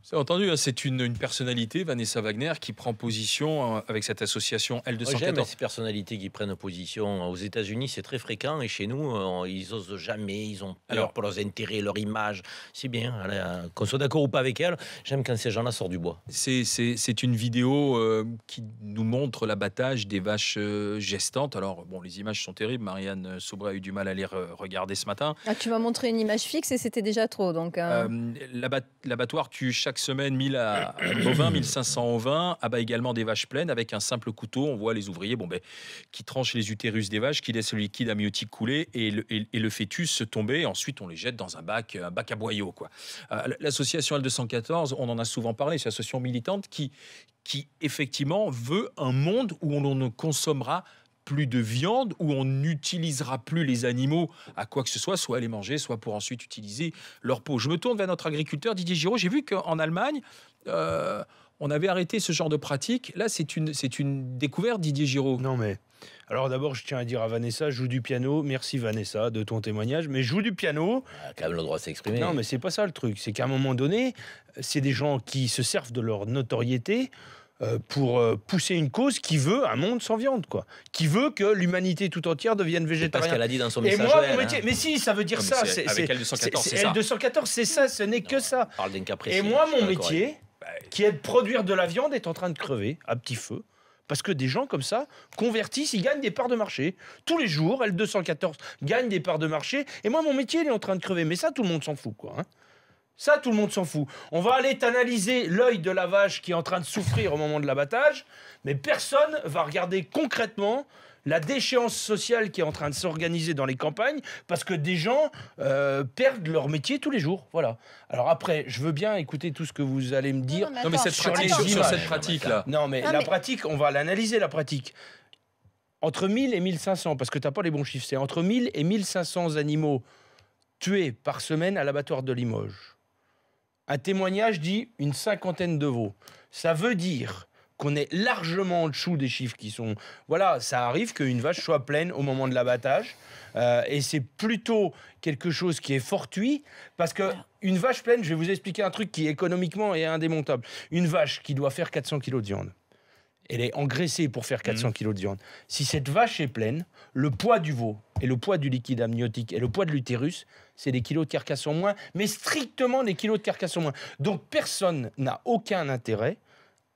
C'est entendu, hein, c'est une personnalité, Vanessa Wagner, qui prend position avec cette association L214. J'aime ces personnalités qui prennent position. Aux États-Unis, c'est très fréquent, et chez nous, ils osent jamais, ils ont peur pour leurs intérêts, leur image. C'est bien, qu'on soit d'accord ou pas avec elle, j'aime quand ces gens-là sortent du bois. C'est une vidéo qui nous montre l'abattage des vaches gestantes. Alors, bon, les images sont terribles. Marianne Saubré a eu du mal à les regarder ce matin. Ah, tu m'as montré une image fixe et c'était déjà trop. Donc, l'abattoir tue chaque semaine 1000 bovins, 1500 ovins, abat également des vaches pleines avec un simple couteau. On voit les ouvriers qui tranchent les utérus des vaches, qui laissent le liquide amniotique couler et le fœtus se tomber. Ensuite, on les jette dans un bac à boyaux, quoi. L'association L214, on en a souvent parlé, c'est une association militante qui effectivement veut un monde où on ne consommera plus de viande, où on n'utilisera plus les animaux à quoi que ce soit à les manger, soit pour ensuite utiliser leur peau. Je me tourne vers notre agriculteur Didier Giraud. J'ai vu qu'en Allemagne, on avait arrêté ce genre de pratique. Là, c'est une découverte, Didier Giraud. Non, mais... Alors d'abord, je tiens à dire à Vanessa, joue du piano. Merci Vanessa de ton témoignage. Mais joue du piano... Quand même le droit de s'exprimer. Non, mais c'est pas ça le truc. C'est qu'à un moment donné, c'est des gens qui se servent de leur notoriété pour pousser une cause qui veut un monde sans viande, quoi. Qui veut que l'humanité tout entière devienne végétarienne. C'est ce qu'elle a dit dans son Et message. moi, mon métier... Mais si, ça veut dire ça. Avec L214, c'est ça. L214, c'est ça, ce n'est que ça. Parle d'un cas précis. Et moi, mon métier, qui est de produire de la viande, est en train de crever à petit feu. Parce que des gens comme ça convertissent, ils gagnent des parts de marché. Tous les jours, L214 gagne des parts de marché. Et moi, mon métier, il est en train de crever. Mais ça, tout le monde s'en fout, quoi. Hein. Ça, tout le monde s'en fout. On va aller analyser l'œil de la vache qui est en train de souffrir au moment de l'abattage. Mais personne va regarder concrètement la déchéance sociale qui est en train de s'organiser dans les campagnes, parce que des gens perdent leur métier tous les jours. Voilà. Alors après, je veux bien écouter tout ce que vous allez me dire. Non, mais cette pratique-là. Non, mais la pratique, on va l'analyser, la pratique. Entre 1000 et 1500, parce que tu n'as pas les bons chiffres, c'est entre 1000 et 1500 animaux tués par semaine à l'abattoir de Limoges. Un témoignage dit une cinquantaine de veaux. Ça veut dire qu'on est largement en dessous des chiffres qui sont... Voilà, ça arrive qu'une vache soit pleine au moment de l'abattage. Et c'est plutôt quelque chose qui est fortuit, parce qu'une vache pleine, je vais vous expliquer un truc qui économiquement est indémontable. Une vache qui doit faire 400 kilos de viande, elle est engraissée pour faire 400 kilos de viande. Si cette vache est pleine, le poids du veau et le poids du liquide amniotique et le poids de l'utérus, c'est des kilos de carcasse en moins, mais strictement des kilos de carcasse en moins. Donc personne n'a aucun intérêt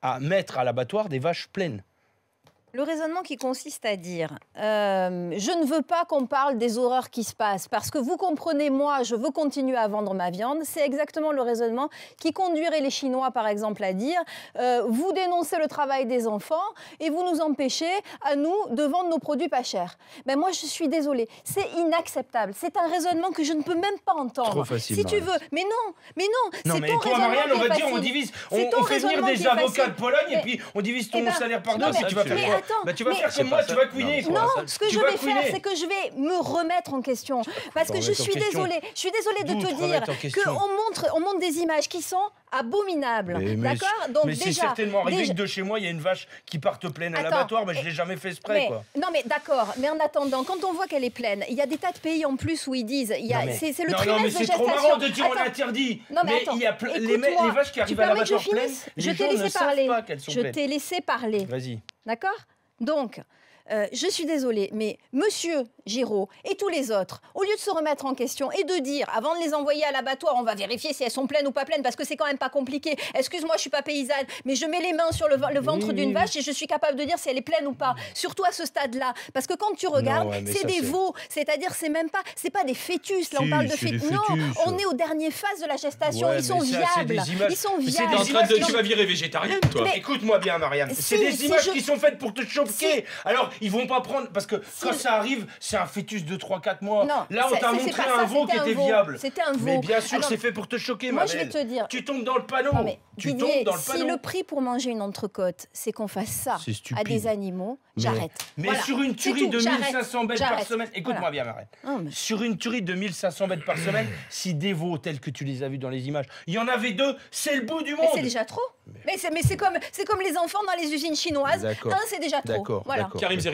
à mettre à l'abattoir des vaches pleines. Le raisonnement qui consiste à dire je ne veux pas qu'on parle des horreurs qui se passent parce que vous comprenez, moi, je veux continuer à vendre ma viande. C'est exactement le raisonnement qui conduirait les Chinois, par exemple, à dire vous dénoncez le travail des enfants et vous nous empêchez, à nous, de vendre nos produits pas chers. Ben moi, je suis désolée. C'est inacceptable. C'est un raisonnement que je ne peux même pas entendre. Trop facile, si tu veux. Mais non. Non, mais toi, Marianne, on va dire, on divise. On fait venir des avocats de Pologne et puis on divise ton salaire par deux. Tu vas faire quoi? Tu vas faire comme moi, tu vas couiner. Non, ce que je vais faire, c'est que je vais me remettre en question. Parce que je suis désolée. Je suis désolée de te dire qu'on montre des images qui sont abominables. D'accord? Donc mais c'est certainement arrivé que de chez moi, il y a une vache qui parte pleine à l'abattoir, mais je ne l'ai jamais fait exprès. Non, mais d'accord. Mais en attendant, quand on voit qu'elle est pleine, il y a des tas de pays en plus où ils disent c'est le trimestre de gestation. C'est trop marrant de dire on l'interdit. Mais il y a les vaches qui arrivent à l'abattoir pleines, les gens ne savent pas qu'elles sont pleines. Je t'ai laissé parler. Vas-y. D'accord? Donc, je suis désolée, mais Monsieur Giraud et tous les autres, au lieu de se remettre en question et de dire, avant de les envoyer à l'abattoir, on va vérifier si elles sont pleines ou pas pleines, parce que c'est quand même pas compliqué. Excuse-moi, je suis pas paysanne, mais je mets les mains sur le ventre d'une vache et je suis capable de dire si elle est pleine ou pas. Surtout à ce stade-là, parce que quand tu regardes, c'est des veaux, c'est-à-dire c'est pas des fœtus. Là, on parle de fœtus. Non, on est aux dernières phases de la gestation. Ils sont viables. Ils sont viables. Tu vas virer végétarienne, toi. Écoute-moi bien, Marianne. C'est des images qui sont faites pour te choquer. Alors, ils vont pas prendre... Parce que quand ça arrive, c'est un fœtus de 3-4 mois. Non, là, on t'a montré un veau qui était viable. C'était un veau. Mais bien sûr, c'est fait pour te choquer, moi, je vais te dire... Tu tombes dans le panneau. Tu tombes dans le panneau. Si le prix pour manger une entrecôte, c'est qu'on fasse ça à des animaux, j'arrête. Mais sur une tuerie de 1500 bêtes par semaine... Écoute-moi bien, Marianne. Sur une tuerie de 1500 bêtes par semaine, si des veaux tels que tu les as vus dans les images, il y en avait 2, c'est le bout du monde. C'est déjà trop. Mais c'est comme les enfants dans les usines chinoises. Un, c'est déjà trop. D'accord. Voilà. Karim Zeribi.